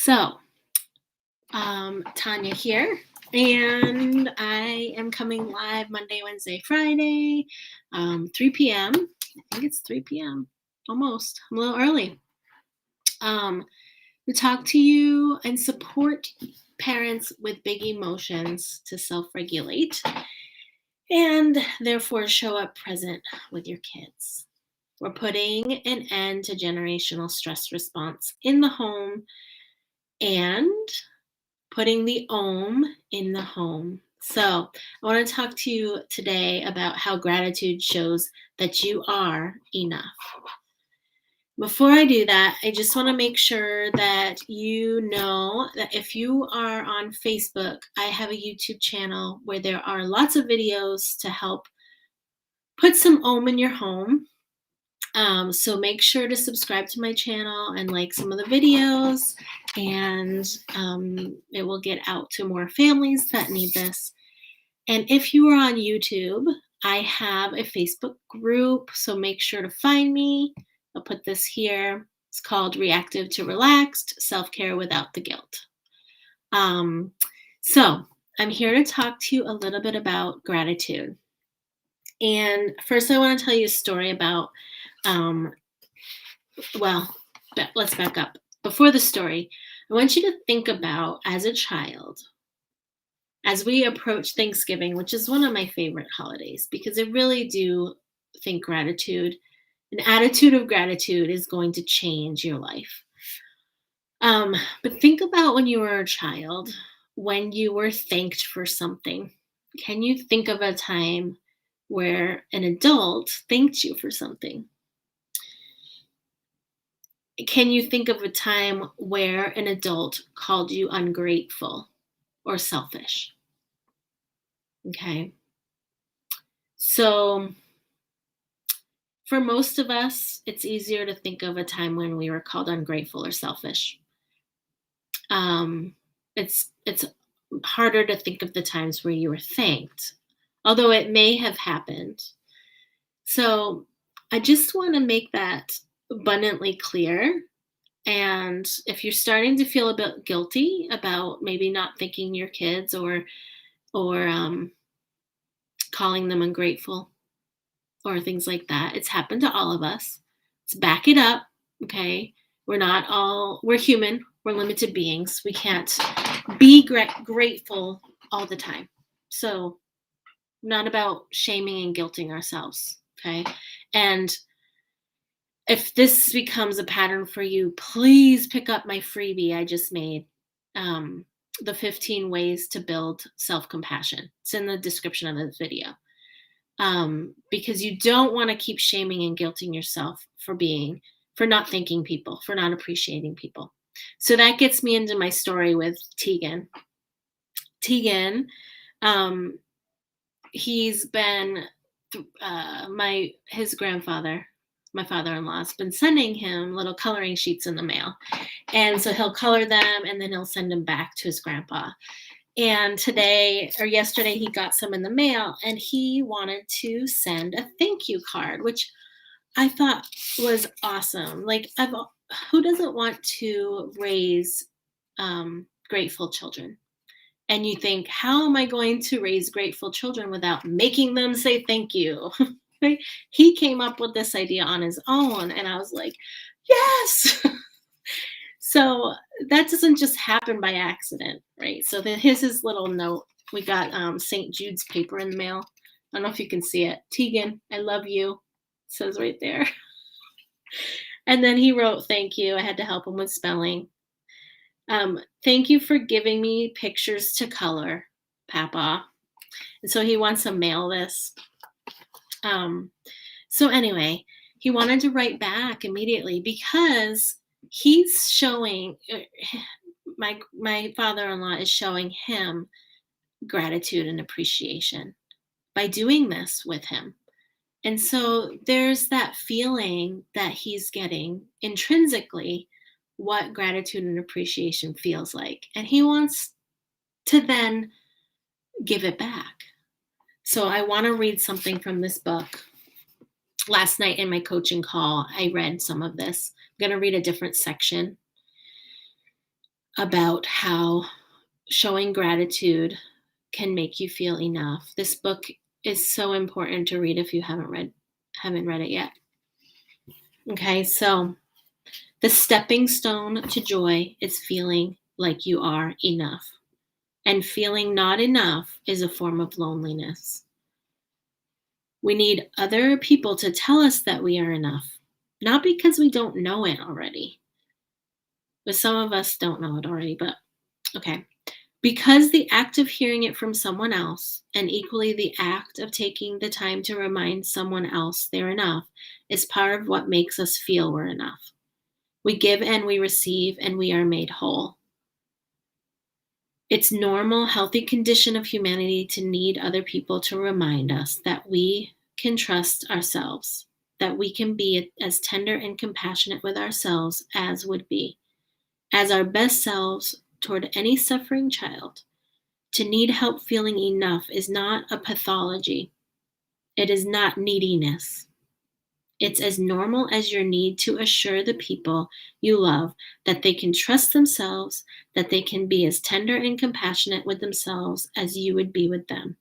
So, Tanya here, and I am coming live Monday, Wednesday, Friday, 3 p.m. I think it's 3 p.m. Almost. I'm a little early. To talk to you and support parents with big emotions to self-regulate and therefore show up present with your kids. We're putting an end to generational stress response in the home and putting the OM in the home. So I want to talk to you today about how gratitude shows that you are enough. Before I do that, I just want to make sure that you know that if you are on Facebook, I have a YouTube channel where there are lots of videos to help put some OM in your home. So make sure to subscribe to my channel and like some of the videos, and it will get out to more families that need this. And if you are on YouTube, I have a Facebook group, so make sure to find me. I'll put this here. It's called Reactive to Relaxed, Self-Care Without the Guilt. So I'm here to talk to you a little bit about gratitude. And first I want to tell you a story about let's back up. Before the story, I want you to think about as a child, as we approach Thanksgiving, which is one of my favorite holidays, because I really do think gratitude, an attitude of gratitude is going to change your life. But think about when you were a child, when you were thanked for something. Can you think of a time where an adult thanked you for something? Can you think of a time where an adult called you ungrateful or selfish? Okay. So for most of us, it's easier to think of a time when we were called ungrateful or selfish. It's harder to think of the times where you were thanked, although it may have happened. So I just want to make that abundantly clear. And if you're starting to feel a bit guilty about maybe not thanking your kids or calling them ungrateful or things like that, it's happened to all of us. Let's back it up, okay? We're human. We're limited beings. We can't be grateful all the time. So not about shaming and guilting ourselves, okay? And if this becomes a pattern for you, please pick up my freebie I just made, the 15 ways to build self-compassion. It's in the description of this video. Because you don't want to keep shaming and guilting yourself for not thanking people, for not appreciating people. So that gets me into my story with Tegan. Tegan, he's been his grandfather, my father-in-law, has been sending him little coloring sheets in the mail. And so he'll color them and then he'll send them back to his grandpa. And yesterday, he got some in the mail and he wanted to send a thank you card, which I thought was awesome. Like, who doesn't want to raise grateful children? And you think, how am I going to raise grateful children without making them say thank you? Right? He came up with this idea on his own, and I was like, yes. So that doesn't just happen by accident, right? So here's his little note. We got St. Jude's paper in the mail. I don't know if you can see it. Tegan, I love you. It says right there. And then he wrote, thank you. I had to help him with spelling. Thank you for giving me pictures to color, Papa. And so he wants to mail this. So anyway, he wanted to write back immediately because he's showing, my father-in-law is showing him gratitude and appreciation by doing this with him. And so there's that feeling that he's getting intrinsically what gratitude and appreciation feels like. And he wants to then give it back. So I want to read something from this book. Last night in my coaching call, I read some of this. I'm going to read a different section. about how showing gratitude can make you feel enough. This book is so important to read if you haven't read it yet. Okay, so the stepping stone to joy is feeling like you are enough. And feeling not enough is a form of loneliness. We need other people to tell us that we are enough, not because we don't know it already. But some of us don't know it already, but okay. Because the act of hearing it from someone else, and equally the act of taking the time to remind someone else they're enough, is part of what makes us feel we're enough. We give and we receive, and we are made whole. It's normal, healthy condition of humanity to need other people to remind us that we can trust ourselves, that we can be as tender and compassionate with ourselves as would be, as our best selves toward any suffering child. To need help feeling enough is not a pathology. It is not neediness. It's as normal as your need to assure the people you love that they can trust themselves, that they can be as tender and compassionate with themselves as you would be with them.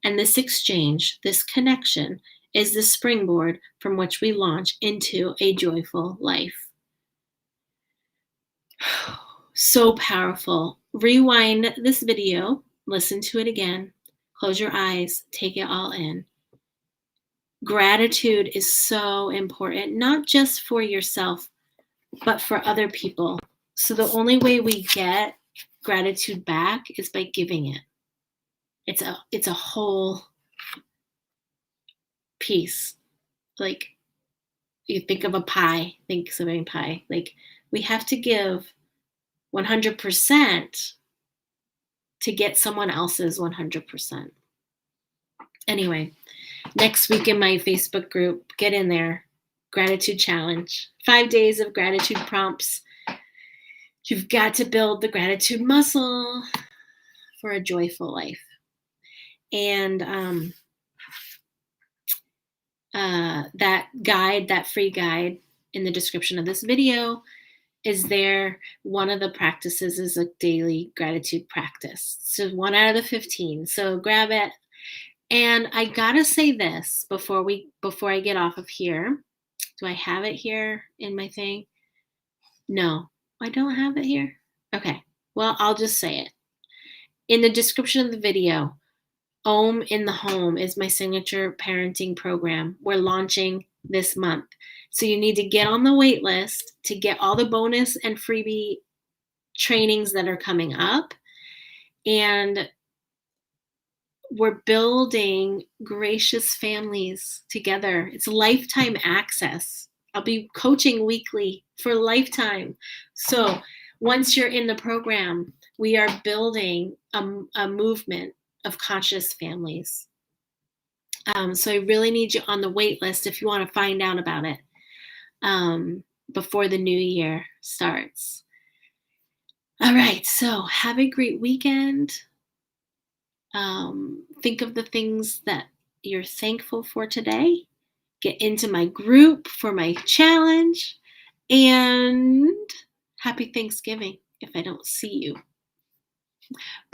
And this exchange, this connection, is the springboard from which we launch into a joyful life. So powerful. Rewind this video, listen to it again, close your eyes, take it all in. Gratitude is so important, not just for yourself, but for other people. So the only way we get gratitude back is by giving it. It's a whole piece. Like, you think of a pie, think of pie. Like, we have to give 100% to get someone else's 100%. Anyway, next week in my Facebook group, get in there. Gratitude challenge. 5 days of gratitude prompts. You've got to build the gratitude muscle for a joyful life. And that guide, that free guide in the description of this video is there. One of the practices is a daily gratitude practice. So 1 out of the 15. So grab it. And I gotta say this before I get off of here. Do I have it here in my thing? No, I don't have it here. Okay, well, I'll just say it. In the description of the video, Om in the Home is my signature parenting program. We're launching this month. So you need to get on the wait list to get all the bonus and freebie trainings that are coming up. And we're building gracious families together. It's lifetime access. I'll be coaching weekly for lifetime. So once you're in the program, we are building a movement of conscious families. So I really need you on the wait list if you want to find out about it before the new year starts. All right, so have a great weekend. Think of the things that you're thankful for today. Get into my group for my challenge. And happy Thanksgiving if I don't see you.